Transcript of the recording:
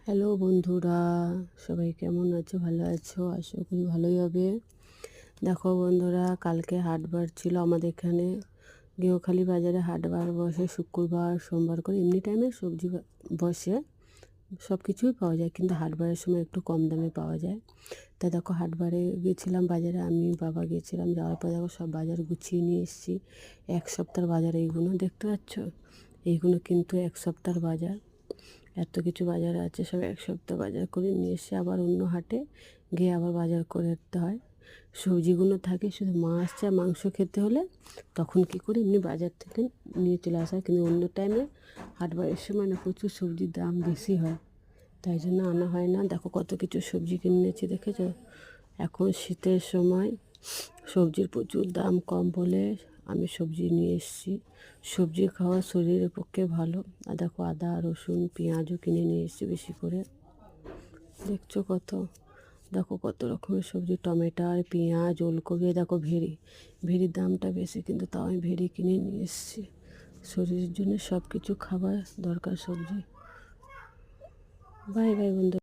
Hello বন্ধুরা, সবাই কেমন আছো? ভালো আছো? আশা করি ভালোই হবে। দেখো বন্ধুরা, কালকে হাটবার ছিল আমাদের এখানে। গেওখালি বাজারে হাটবার বসে শুক্রবার সোমবার করে, এমনি টাইমে সবজি বসে, সব কিছুই পাওয়া যায়, কিন্তু হাটবারের সময় একটু কম দামে পাওয়া যায়। তা দেখো, হাটবারে গেছিলাম বাজারে, আমি বাবা গেছিলাম। যাওয়ার পর দেখো সব বাজার গুছিয়ে নিয়ে এসেছি। এক সপ্তাহের বাজার এইগুলো দেখতে পাচ্ছ, এইগুলো কিন্তু এক সপ্তাহের বাজার। এত কিছু বাজার আছে, সব এক সপ্তাহ বাজার করে নিয়ে এসে আবার অন্য হাটে গিয়ে আবার বাজার করে আনতে হয়। সবজিগুলো থাকে, শুধু মাছ আর মাংস খেতে হলে তখন কী করি, এমনি বাজার থেকে নিয়ে চলে আসা হয়। কিন্তু অন্য টাইমে হাটবারের সময় না প্রচুর সবজির দাম বেশি হয়, তাই জন্য আনা হয় না। দেখো কত কিছু সবজি কিনেছি, দেখেছো? এখন শীতের সময় সবজির প্রচুর দাম কম বলে আমি সবজি নিয়ে এসেছি। সবজি খাওয়া শরীরের পক্ষে ভালো। আর দেখো, আদা রসুন পেঁয়াজও কিনে নিয়ে এসেছি বেশি করে। দেখছো কত, দেখো কত রকমের সবজি, টমেটো পেঁয়াজ ওলকপি। দেখো ভেড়ি, ভেড়ির দামটা বেশি, কিন্তু তাও আমি ভেড়ি কিনে নিয়ে এসেছি। শরীরের জন্য সব কিছু খাবার দরকার সবজি। বাই বাই বন্ধু।